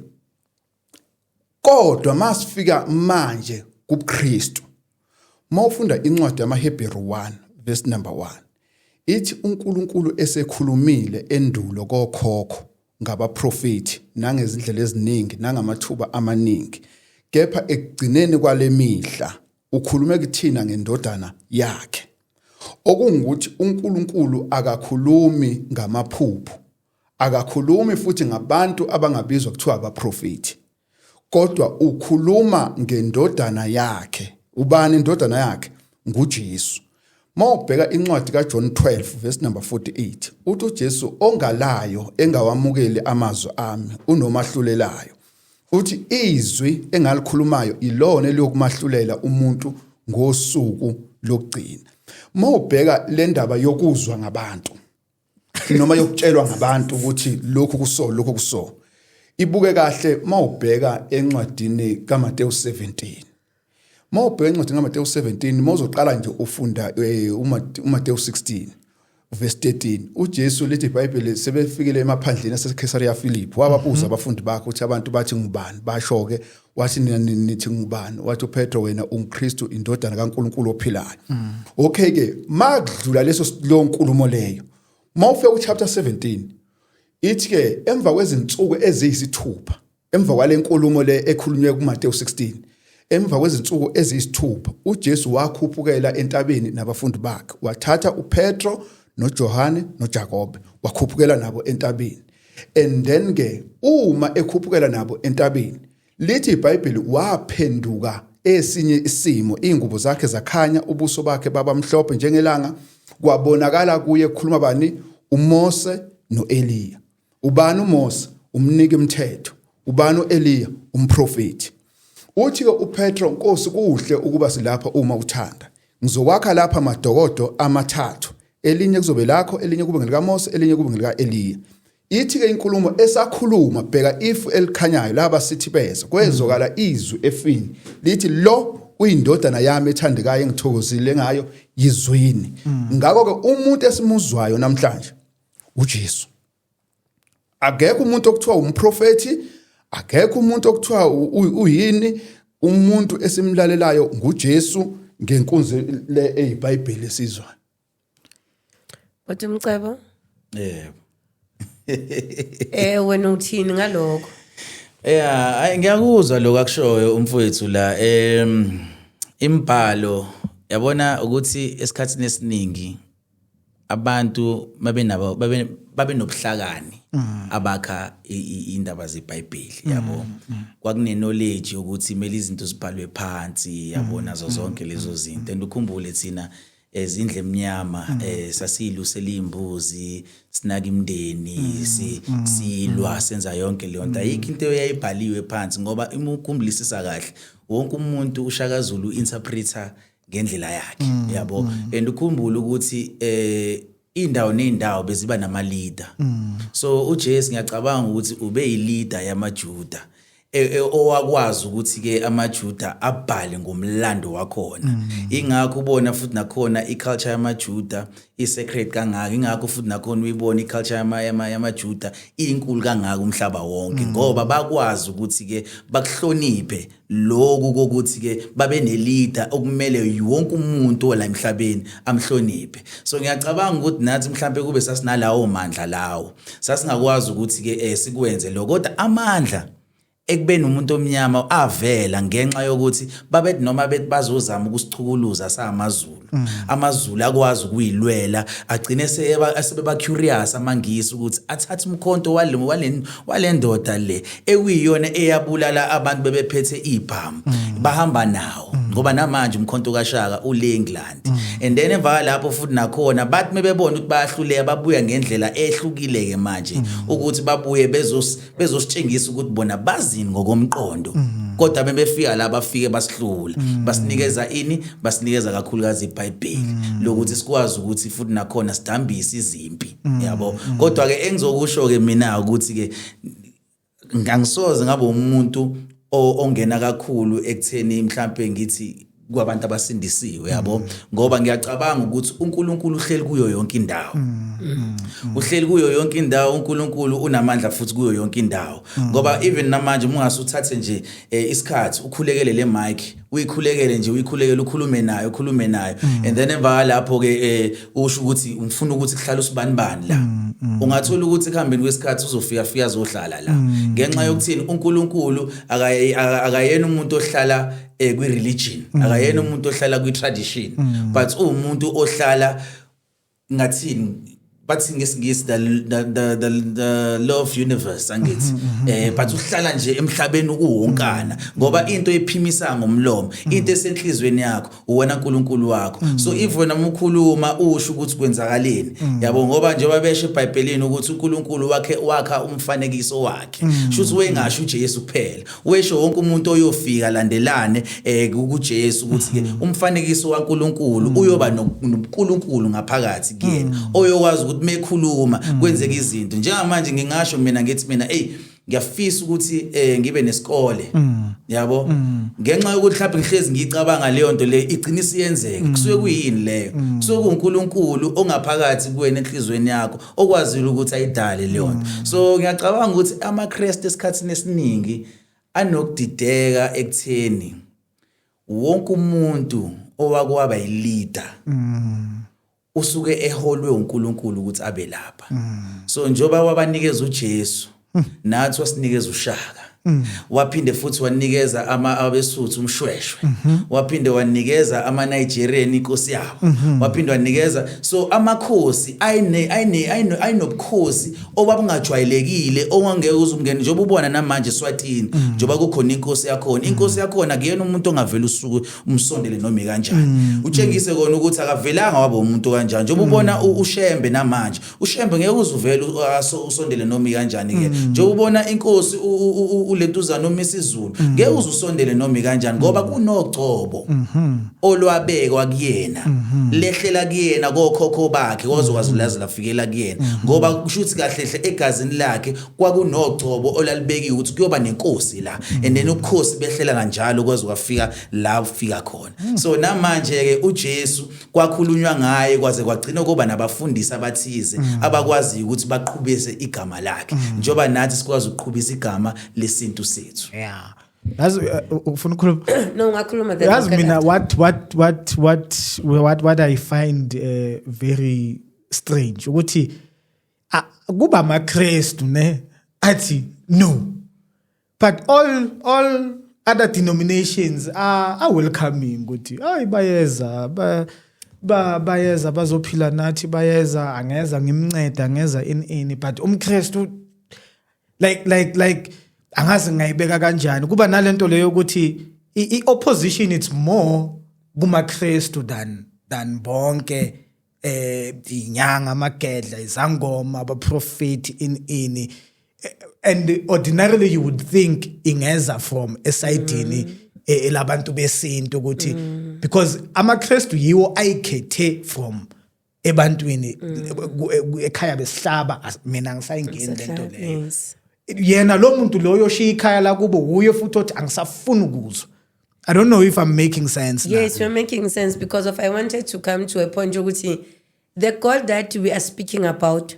kodwa masifika manje kuKristu mawufunda incwadi yamaHebheru 1 verse number 1 ithi uNkulunkulu esekhulumile endulo kokhokho ngabaprofeti nangezindlela eziningi nangamathuba amaningi kepha ekugcineni kwale mihla ukhulume kuthina ngendodana yakhe okungukuthi uNkulunkulu akakhulumi ngamaphupho akakhulumi futhi ngabantu abangabizwa kuthiwa abaprofeti kodwa ukhuluma ngendodana yakhe ubani indodana yakhe nguJesu mawubheka incwadi kaJohn 12 verse number 48 uthi uJesu ongalayo engawamukeli amazwi ami unomahlulelayo uthi izwi engalikhulumayo ilona eliyokumahlulela umuntu ngosuku lokugcina mawubheka le ndaba yokuzwa ngabantu noma yokutshelwa ngabantu ukuthi lokhu kuso ibuke kahle mawubheka encwadini kaMateyu 17 mawubheka encwadini kaMateyu 17 mawuzoqala nje ufunda uMateyu 16 verse 13 uJesu lithi iBhayibheli sebefikile emaphandleni aseCaesarea Philippi wababuza abafundi bakhe ukuthi abantu bathi ngubani basho ke wathi nithi ngubani wathi uPetro wena uMkristu indodana kaNkulunkulu ophilayo okay ke makudlula lo nkulumo leyo mawufika kuchapter 17 ithi ke emva kwezinsuku eziyisithupha emva kwale nkulumo le ekhulunywe kuMateyu 16 emva kwezinsuku eziyisithupha uJesu wakhuphukela entabeni nabafundi bakhe wathatha uPetro noJohane noJakobe wakhuphukela nabo entabeni and then ke uma ekhuphukela nabo entabeni lithi iBhayibheli waphenduka esinye isimo ingubo zakhe zakhanya ubuso bakhe babamhlophe njengelanga kwabonakala kuye kukhuluma bani uMose noEliya ubani uMose umnike umthetho ubani uEliya umprofeti uthi ke uPetro Nkosi kuhle ukuba silapha uma uthanda ngizokwakha lapha amadokodo amathathu elinye kuzobe lakho elinye kube ngelikaMose elinye kube ngelikaEliya ithi ke inkulumo esakhuluma bheka ifu elikhanyayo laba sithi beza kwezokala izwi efini lithi lo uyindodana yami ethandekayo engithokozile ngayo yizwini ngakho ke umuntu esimuzwayo namhlanje uJesu akekho umuntu okuthiwa umprofeti akekho umuntu okuthiwa uyini umuntu esimlalelayo nguJesu ngenkunzi le eyiBhayibheli esizwayo Bathi Mcebo yebo wena uthini ngalokho ngiyakuzwa lokho akushoyo umfowethu la imbhalo yabona ukuthi esikhatsini esiningi abantu babe nobuhlakani abakha indaba zeBhayibheli yabo kwakune knowledge ukuthi kumele izinto zibhalwe phansi yabona zonke lezo zinto and ukhumbule thina ezindle emnyama sasilusela imbuzi sinaka imndeni silwa senza yonke leyo nto ayikho into eyayibhaliwe phansi ngoba imukhumbulisa kahle wonke umuntu uShaka Zulu interpreter ngendlela yakhe yabo and ukhumbula ukuthi indawo nendawo beziba nama leader so uJesu ngiyacabanga ukuthi ube yileader yamaJuda owakwazi ukuthi ke amaJuda abhale ngomlando wakhona ingakho ubona futhi nakhona iculture yamaJuda isecret kangaka ingakho futhi nakhona uyibona iculture yamaJuda inkulu kangaka umhlaba wonke ngoba bakwazi ukuthi ke bakuhloniphe lokho kokuthi ke babe neleader okumele wonke umuntu ola emhlabeni amhloniphe so ngiyacabanga ukuthi nathi mhlambe kube sasinalawo mandla lawo sasingakwazi ukuthi ke sikwenze lokho kodwa amandla ekubeni umuntu omnyama avela ngenxa yokuthi babethi noma bethi bazozama ukusichukuluza samaZulu amaZulu akwazi ukuyilwela agcine sebeba curious amangisi ukuthi athathe umkhonto walendoda le ekuyiyona eyabulala abantu bebephethe ibhamu bahamba nawo ngoba namanje umkhonto kaShaka ule England and then emva lapho futhi nakhona bathi mebebona ukuthi bayahluleka babuya ngendlela ehlukile ke manje ukuthi babuye bezositshengisa ukuthi bona bazini ngokomqondo kodwa bebefika la bafike basihlula basinikeza kakhulukazi iBhayibheli lokuthi sikwazi ukuthi futhi nakhona sidambise izimpi yabo kodwa ke engizokusho ke mina ukuthi ke ngangisoze ngabe umuntu ongena kakhulu ekutheni mhlambe ngithi kwabantu abasindisiwe yabo ngoba ngiyacabanga ukuthi uNkulunkulu uhleli kuyo yonke indawo uhleli kuyo yonke indawo uNkulunkulu unamandla futhi kuyo yonke indawo ngoba even namanje ungasuthathe nje isikhathi ukhulekele le mic uyikhulekele nje uyikhulekele ukhulume nayo and then emva lapho ke usho ukuthi ufuna ukuthi kuhlala usibanibani la ungathola ukuthi ekuhambeni kwesikhathi uzofika zohlala la ngenxa yokuthini uNkulunkulu akayena umuntu ohlala kwi-religion akayena umuntu ohlala kwi-tradition but umuntu ohlala ngathini bathi ngesingisi the law of universe angithi but uhlala nje emhlabeni ukuwonkana ngoba into ephimisa ngomlomo into esenhlizweni yakho uwena uNkulunkulu wakho so if wena umkhuluma usho ukuthi kwenzakaleni yabo ngoba njengoba beshe eBhayibhelini ukuthi uNkulunkulu wakha umfanekiso wakhe shuthi wengasho uJesu kuphela wesho wonke umuntu oyofika landelane kuJesu ukuthi ke umfanekiso kaNkulunkulu uyoba noNkulunkulu ngaphakathi kuyena oyokwazi mekhuluma kwenzeka izinto njengamanje ngingasho mina ngithi mina ngiyafisa ukuthi ngibe nesikole yabo ngenxa yokuthi mhlawumbe ngihlezi ngicabanga leyo nto le igcina isiyenzeka kusuke kuyini leyo kusuke kuNkulunkulu ongaphakathi kuwena enhlizweni yakho okwazi ukuthi ayidale leyo nto so ngiyacabanga ukuthi amaKristu esikhathini esiningi anokudideka ekutheni wonke umuntu owakwaba yileader usuke eholwe uNkulunkulu ukuthi abe lapha so njoba wabanikeza uJesu nathi wasinikeza uShaka waphinde futhi wanikeza abesuthu umshweshwe waphinde wanikeza amaNigerian inkosi yabo waphinde wanikeza so amakhosi ayinobukhosi obabungajwayelekile ongangeke uzumngene njengoba ubona namanje eSwatini njengoba kukhona inkosi yakhona kuyena umuntu ongavela usuku umsondele noma kanjani utshengise kona ukuthi akavelanga waba umuntu kanjani njengoba ubona uShembe namanje uShembe ngeke uzuvele usondele noma kanjani ke njengoba ubona inkosi ulentuzana noma isizulu ngeke uzusondele noma kanjani ngoba kunogcobo olwabekwa kuyena lehlela kuyena kokhokho bakhe ozokwazi ulazi lafikela kuyena ngoba kushuthi kahle hle egazini lakhe kwakunogcobo olalibekiwe ukuthi kuyoba nenkosi la and then ukhosi behlela kanjalo kwaze kwafika la ufika khona so namanje ke uJesu kwakhulunywa ngaye kwaze kwagcina kuba nabafundisi abathize abakwazi ukuthi baqhubise igama lakhe njoba nathi sikwazi ukuqhubisa igama lesintu sethu yeah that's ufuna ukukhuluma no ngakhuluma that's mina what I find very strange ukuthi kuba amaKristu ne athi no but all other denominations are welcoming ukuthi hayi bayeza bazophila nathi bayeza angeza ngimnceda angeza ini but umKristu like angazi ngayibeka kanjani kuba nalento leyo ukuthi iopposition it's more kumaKristu than bonke inyanga amagedla izangoma abaprofeti ini and ordinarily you would think ingeza from esidini elabantu besinto ukuthi because amaKristu yiwo ayikhethe from ebantwini ekhaya besihlaba mina ngisayingeni lento leyo yena lo muntu lo yoshiya ikhaya la kubo uye futhi othi angisafuni ukuzwa I don't know if I'm making sense now. Yes, you're making sense because I wanted to come to a point ukuthi the God that we are speaking about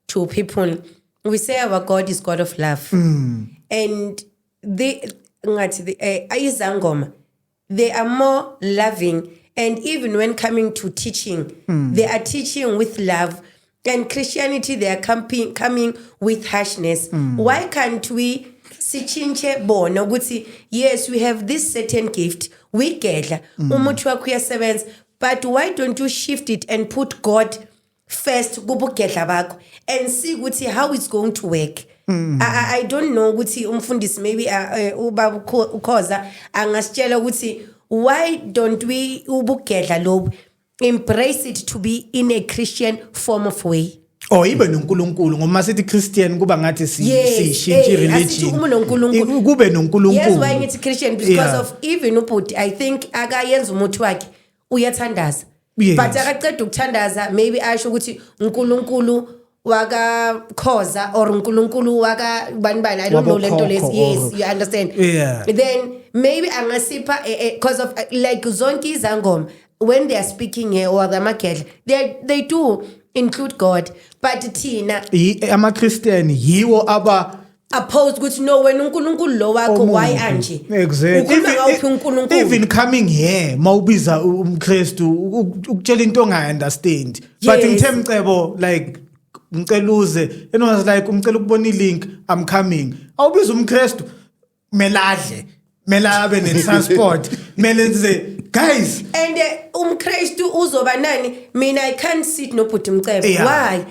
to people, we say our God is God of love. And ayizangoma, they are more loving, and even when coming to teaching, they are teaching with love. And Christianity, they are coming with harshness. Why can't we sichinche bona ukuthi yes, we have this certain gift, we get umuthi wakho uyasebenza, but why don't you shift it and put God first kubugedla bakho and see ukuthi how it's going to work? I don't know ukuthi umfundisi maybe ubaba ukhoza angasitshela ukuthi why don't we ubugedla lobu embrace it to be in a Christian form of way. Ibe noNkulunkulu ngoba sithi Christian kuba ngathi sishintshe religion. Kube noNkulunkulu. Yes, why ngithi Christian because of even ubhuti I think akayenza umuthi wakhe uyathandaza. But akaqeda ukuthandaza maybe asho ukuthi uNkulunkulu waka khoza or uNkulunkulu waka banibani I don't know lento lezi. Yes, you understand. Then maybe angasipha because of like zonke izangoma when they are speaking here or the magedla they do include God but thina ama Christian yiwo aba opposed ukuthi no wena uNkulunkulu lo wakho why anje. Exactly. Even coming here mawubiza umKristu ukutshela into onga understand but ngithemcebo like ngicela uze and was like umcela ukubona ilink I'm coming awubiza umKristu meladle melabe netransport melenze guys and umKristu uzoba nani mina I can't sit no put umcebo. Why?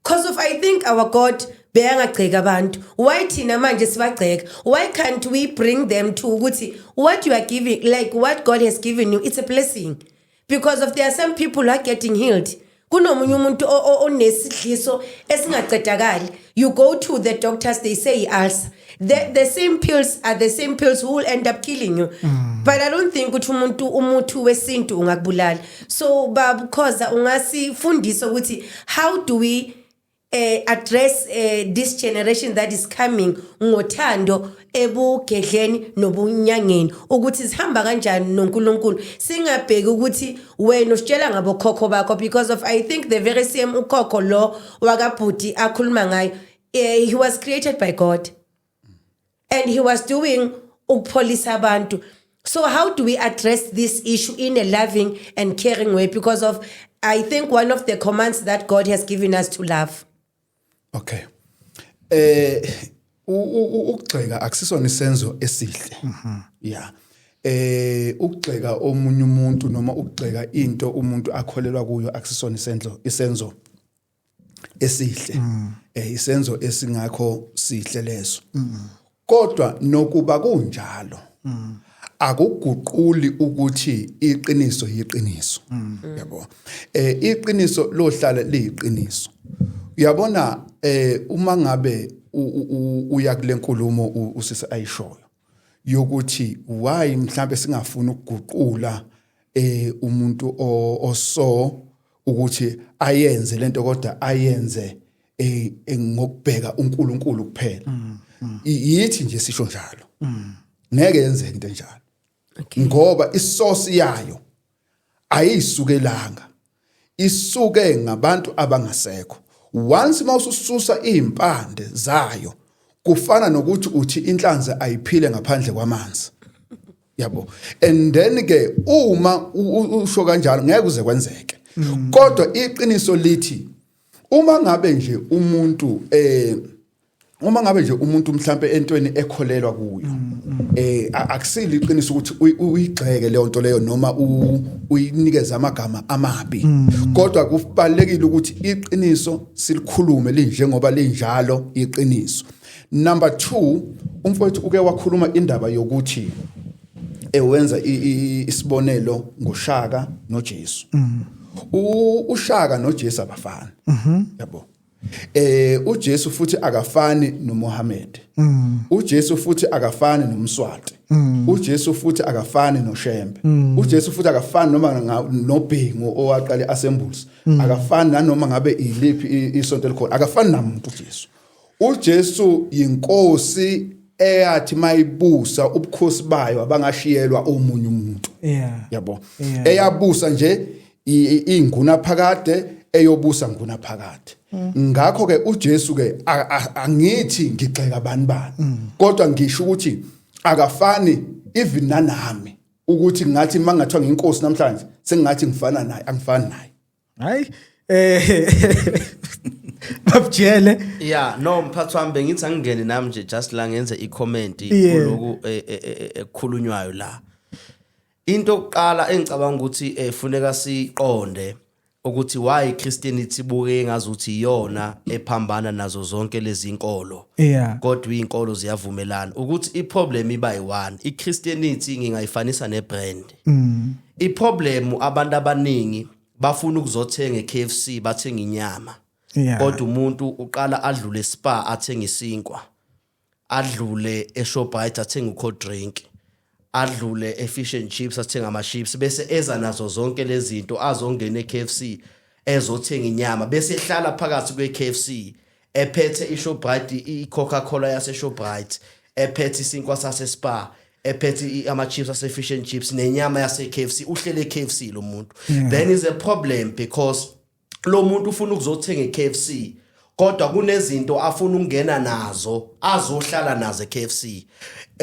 Because of I think our God beyangagceka abantu. Why thina manje sibagceka? Why can't we bring them to ukuthi what you are giving like what God has given you it's a blessing because of there are some people who are getting healed. Kunomunye umuntu onesidliso esingaqedakali you go to the doctors they say ulcer. The same pills are the same pills who will end up killing you. But I don't think ukuthi umuthi wesintu ungakubulala. So babukhoza ungasifundisa ukuthi how do we address this generation that is coming ngothando ebugedleni nobunyangeni ukuthi sihamba kanjani noNkulunkulu singabheki ukuthi wena usitshela ngabo khokho bakho because of I think the very same ukhokho lo wakabhuti akhuluma ngayo he was created by God and he was doing ukupholisa abantu. So how do we address this issue in a loving and caring way because of I think one of the commands that God has given us to love. Okay. Ukugxeka akusisona isenzo esihle. Yeah. Ukugxeka omunye umuntu noma ukugxeka into umuntu akholelwa kuyo akusisona isenzo esihle. Isenzo esingakho sihle leso. Kodwa nokuba kunjalo. Akuguquli ukuthi iqiniso yiqiniso. Yabo. Iqiniso lohlala liyiqiniso. Uyabona uma ngabe uya kule nkulumo usise ayishoyo yokuthi why mhlambe singafuni ukuguqula umuntu oso ukuthi ayenze lento kodwa ayenze ngokubheka uNkulunkulu kuphela. Yithi nje sisho njalo. Ngeke yenzeke into enjalo. Ngoba isource yayo ayisukelanga. Isuke ngabantu abangasekho. Once mawusususa impande zayo kufana nokuthi uthi inhlanzi ayiphile ngaphandle kwamanzi. Yabo. And then ke uma usho kanjalo ngeke kuze kwenzeke. Kodwa iqiniso lithi uma ngabe nje umuntu mhlambe entweni ekholelwa kuyo akusili iqiniso ukuthi uyigxeke leyo nto leyo noma uyinikeza amagama amabi kodwa kubalekile ukuthi iqiniso silikhulume linjengoba linjalo iqiniso. Number 2 umfowethu uke wakhuluma indaba yokuthi ewenza isibonelo ngoShaka noJesu. uShaka noJesu abafana. Yabo. uJesu futhi akafani noMohammed. uJesu futhi akafani noMswati. uJesu futhi akafani noShembe. uJesu futhi akafani noma noBhengu owaqala Assemblies. akafani nanoma ngabe iliphi isonto likhona. akafani namuntu uJesu. uJesu yinkosi eyathi mayibusa ubukhosi bayo abangashiyelwa omunye umuntu. Yabo. Eyabusa nje inguna phakade eyobusa nguna phakade. Ngakho ke uJesu ke angithi ngixeka bani kodwa ngisho ukuthi akafani even nanami ukuthi ngathi mangathiwa nginkosi namhlanje sengathi ngifana naye angifani naye. Hayi babjele no mphathi wami bengithi angingene nami nje just la ngenze icomment kuloku ekukhulunywayo la. Into oqala engicabanga ukuthi efuneka siqonde ukuthi why Christianity buke ngazuthi iyona ephambana nazo zonke lezi inkolo. Yeah. Kodwa izinkolo ziyavumelana ukuthi iproblem iba yi1. iChristianity ngingayifanisa nebrand. Iproblem abantu abaningi bafuna ukuzothenga eKFC bathenga inyama. Yeah. Kodwa umuntu uqala adlule eSpar athenga isinkwa. Adlule eShoprite athenga ucold drink. Adlule efish and chips athenga ama chips bese eza nazo zonke lezi zinto azongena eKFC ezothenga inyama bese ehlala phakathi kweKFC ephethe iShoprite iCoca-Cola yase Shoprite ephethe isinkwa sase Spar ephethe ama chips ase fish and chips nenyama yase KFC uhlele eKFC lo muntu. Then is a problem because lo muntu ufuna ukuzothenga eKFC kodwa kunezinto afuna ukungena nazo azohlala nazo eKFC.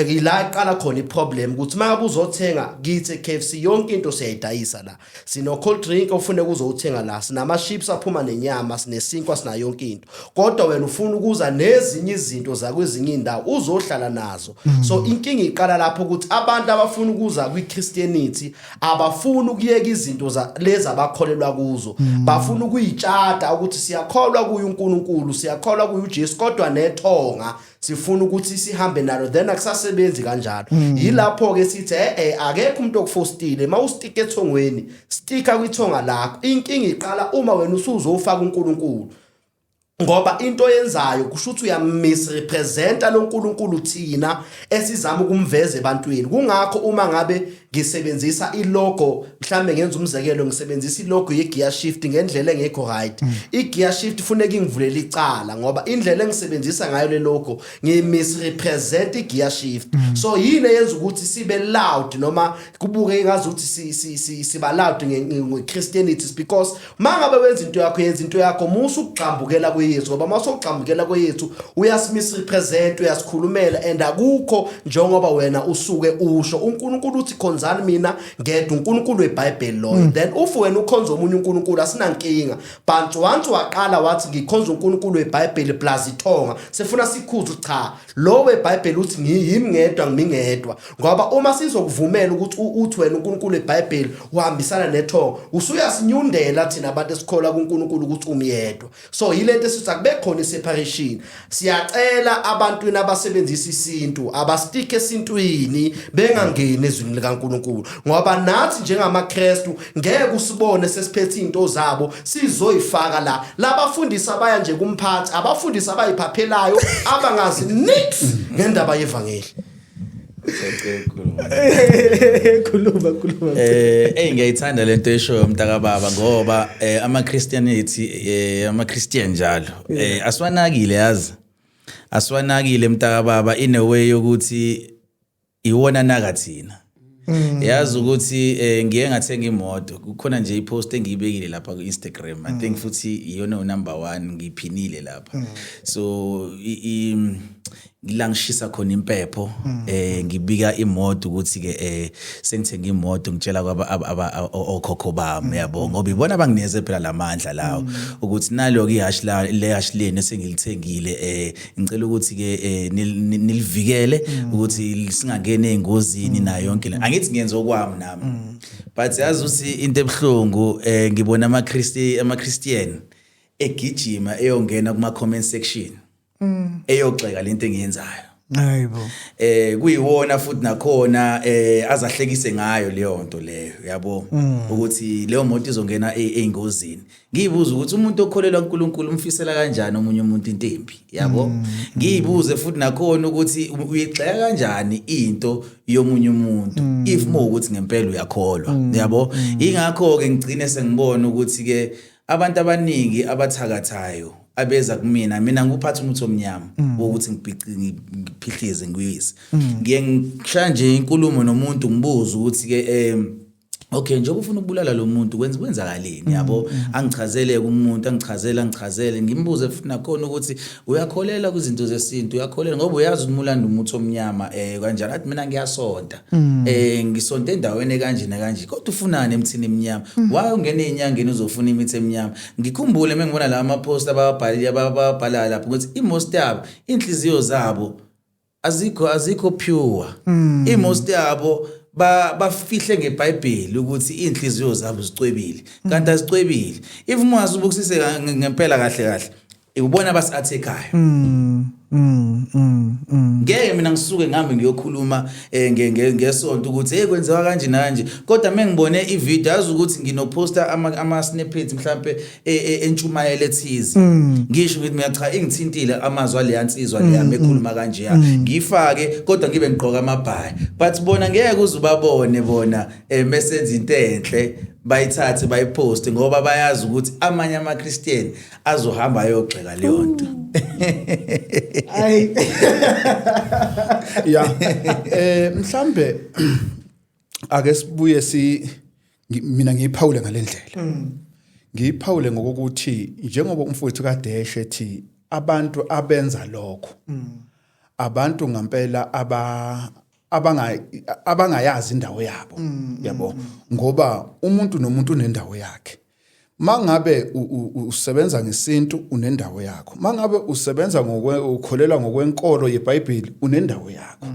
Ila qala khona iproblem ukuthi mangabe uzothenga kithi eKFC yonke into siyayidayisa la. Sino cold drink ofuna ukuzothenga la, sinama chips aphuma nenyama, sinesinkwa sina yonke into. Kodwa wena ufuna ukuza nezinye izinto zakwezinye indawo uzohlala nazo. So inkinga iqala lapho ukuthi abantu abafuna ukuza kwiChristianity abafuna ukuyeka izinto lezi abakholelwa kuzo. Bafuna ukuyitshata ukuthi siyakholwa kuye uNkulunkulu, siyakholwa kuye uJesu kodwa nethonga sifuna ukuthi sihambe nalo then akusasebenzi kanjalo. Yilapho ke sithi akekho umuntu okufostile mawustika ethongweni stika kwithonga lakho. Inkinga iqala uma wena usuzofaka uNkulunkulu ngoba into yenzayo kusho ukuthi uyamisrepresenta lo nkulunkulu thina esizama ukumveza ebantwini. Kungakho uma ngabe ngisebenzisa ilogo mhlambe ngenza umzekelo ngisebenzisa ilogo yegear shift ngendlela engekho right. Igear shift kufanele ngivulele icala ngoba indlela engisebenzisa ngayo le logo ngimisrepresent igear shift. So yini yenza ukuthi sibe loud noma kubuke ngazuthi siba loud ngeChristianity because mangabe wenza into yakho yenza into yakho musu ukuqhambukela kweYesu ngoba masokuqhambukela kweYesu uyasimisrepresent uyasikhulumela and akukho njengoba wena usuke usho uNkulunkulu uthi khonzani mina ngedwa uNkulunkulu weBhayibheli lo. Then ufu wena ukhonza omunye uNkulunkulu asinankinga but once waqala wathi ngikhonza uNkulunkulu weBhayibheli plus ithonga sefuna sikhuza cha lo weBhayibheli uthi ngiyimi ngedwa ngimingedwa ngoba uma sizokuvumela ukuthi uthi wena uNkulunkulu weBhayibheli uhambisana nethonga usuyasinyundela thina abantu esikholwa kuNkulunkulu ukuthi umyedwa. So yilento esithi akube khona iseparation. Siyacela abantwini abasebenzisa isintu abastike esintwini bengangeni ezwini likaNkulunkulu ngoba nathi njengamaKristu ngeke usibone sesiphethe into zabo sizoyifaka la. Labafundisi abaya nje kumphathi abafundisi abayiphaphelayo abangazi nix ngendaba yevangeli. Khuluma. Ngiyayithanda lento esho umntaka baba ngoba ama-Christian njalo aswanakile yazi aswanakile mntaka baba in a way yokuthi iwona naka thina. Yazi ukuthi ngiye ngathenga imoto kukhona nje ipost engiyibekile lapha ku Instagram I think futhi iyona number 1 ngiphinile lapha. So ngilangishisa khona impepho ngibika imoto ukuthi ke sengithenga imoto ngitshela kwaba okhokho bami yabo ngoba ibona bangineze phela lamandla lawo ukuthi nalo ihash le hash leni sengilithengile ngicela ukuthi ke nilivikele ukuthi singangene engozini nayo yonke le angithi ngiyenza okwami nami but yazi uthi into ebhlungu ngibona ama-Christian egijima eyongena kuma comment section eyogxeka lento engiyenzayo. Hayibo. Kuyiwona futhi nakhona azahlekise ngayo leyo nto leyo yabo ukuthi leyo moto izongena engozini. Ngiyibuza ukuthi umuntu okholelwa kuNkulunkulu umfisela kanjani omunye umuntu intembi yabo. Ngiyibuze futhi nakhona ukuthi uyigxeka kanjani into yomunye umuntu if ukuthi ngempela uyakholwa yabo. Ingakho ke ngicine sengibona ukuthi ke abantu abaningi abathakathayo abeza kumina mina nguphatha umuntu omnyama ukuthi ngiphihlize ngiyise ngiye ngishaya nje inkulumo nomuntu ngibuza ukuthi ke okay njengoba ufuna ukubulala lo muntu kwenzakaleni yabo angichazele kumuntu angichazele ngimbuze futhi nakhona ukuthi uyakholela kuzinto zesintu uyakholela ngoba uyazi umulanda umuntu omnyama kanjani athi mina ngiyasonta ngisonta endaweni kanje nakanje kodwa ufunani emthini emnyama why ungene enyangeni uzofuna imithi emnyama ngikhumbule mengibona la ama post ababhala lapho ukuthi imost yabo inhliziyo zabo azikho pure imost yabo bafihle ngeBhayibheli ukuthi inhliziyo zabo zicwebile kanti azicwebile if umazi ubukisise ngempela kahle ubona basi-attack-ayo ngeke mina ngisuke ngihambe ngiyokhuluma ngesonto ukuthi hey kwenziwa kanje nanje kodwa mengibone ivideo yazi ukuthi nginoposta ama-snippets mhlambe entshumayelo ethize ngisho ukuthi mina cha ingithintile amazwi aleyansizwa leyami ekhuluma kanje ya ngifake kodwa ngibe ngigqoka amabhayi but bona ngeke uzubabone bona mesenza into enhle bayithathe bayiposte ngoba bayazi ukuthi amanye amaKristian azohamba ayogxeka leyo nto Ay ya mhlambe ake sibuye mina ngiyiphawule ngalendlela ngiyiphawule ngokuthi njengoba umfowethu kaDeshe ethi abantu abenza lokho abantu ngempela abangayazi indawo yabo yabo ngoba umuntu nomuntu unendawo yakhe mangabe usebenza ngesintu unendawo yakho mangabe usebenza ukholelwa ngokwenkolo yeBhayibheli unendawo yakho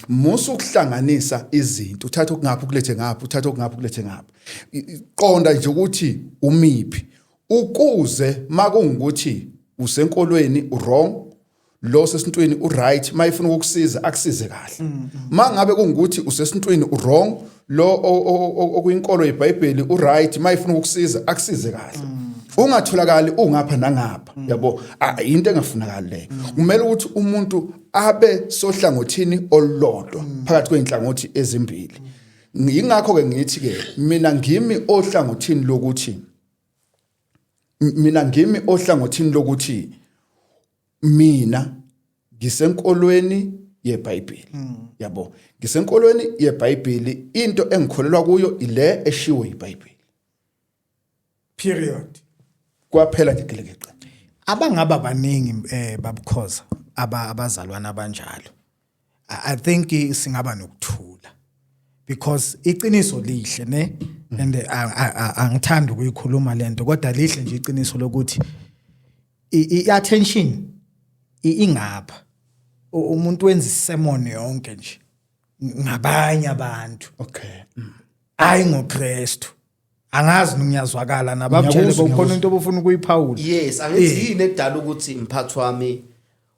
musu ukuhlanganisa izinto uthatha okungaphi ukulethe ngaphi uthatha okungaphi ukulethe ngaphi qonda nje ukuthi umiphi ukuze makungukuthi usenkolweni wrong lo sesintweni uright mayifuna ukukusiza akusize kahle mangabe kungukuthi usesintweni wrong lo okuyinkolo yeBhayibheli uright mayifuna ukukusiza akusize kahle ungatholakali ungapha nangapha yabo into engafunakala leyo kumele ukuthi umuntu abe sohlangothini olulodwa phakathi kweinhlangothi ezimbili ingakho ke ngithi ke mina ngimi ohlangothini lokuthi mina ngisenkolweni yeBhayibheli yabo ngisenkolweni yeBhayibheli into engikholelwa kuyo ile eshiwe iBhayibheli period kwaphela nje gelekeqe abangaba baningi babukhoza abazalwana abanjalo I think singaba nokuthula because iqiniso lihle ne and angithanda ukuyikhuluma lento kodwa lihle nje iqiniso lokuthi i-attention ingapha umuntu wenza isermon yonke nje ngabanye abantu okay hayi ngoKristu angazi ngiyazwakala nabamtshele bokhona into obufuna ukuyiphawula yes angithi yini edala ukuthi mphathi wami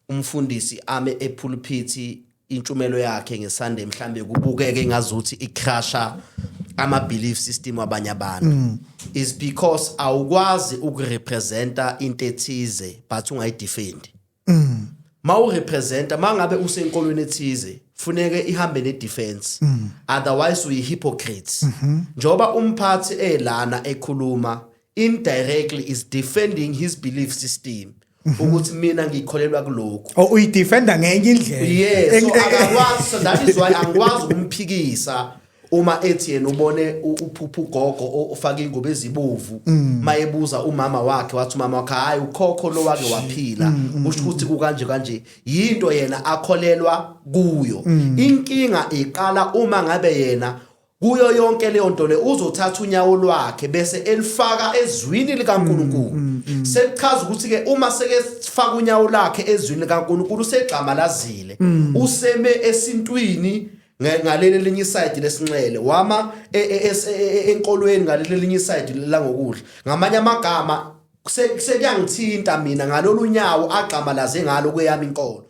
umfundisi ame epulpit intshumelo yakhe ngeSunday mhlambe kubukeke ngazuthi icrasha ama belief system abanye abantu is because awukwazi ukurepresenta into ethize but ungayidefend mawurepresenta mangabe usenkolweni ethize funeke ihambe nedefense otherwise we hypocrites njoba umphathi elana ekhuluma indirectly is defending his belief system ukuthi mina ngikholelwa kuloko uyidefenda ngenye indlela yes so akakwazi so that is why angikwazi ukumphikisa uma ethi yena ubone uphuphu gogo ofaka ingobe ezibovu mayebuza umama wakhe wathi umama wakhe hayi ukhokho lo wake waphila usho ukuthi kanje yinto yena akholelwa kuyo inkinga iqala uma ngabe yena kuyo yonke leyo nto le uzothatha unyawo lwakhe bese elifaka ezwini likaNkulunkulu sekuchaza ukuthi ke uma seke sifaka unyawo lakhe ezwini likaNkulunkulu segxamalazile useme esintwini ngaleli linye side lesinxele wama enkolweni ngaleli linye side la ngokudla ngamanye amagama sekuyangithinta mina ngalolu nyawo agxamalaze ngalo kweyami inkolo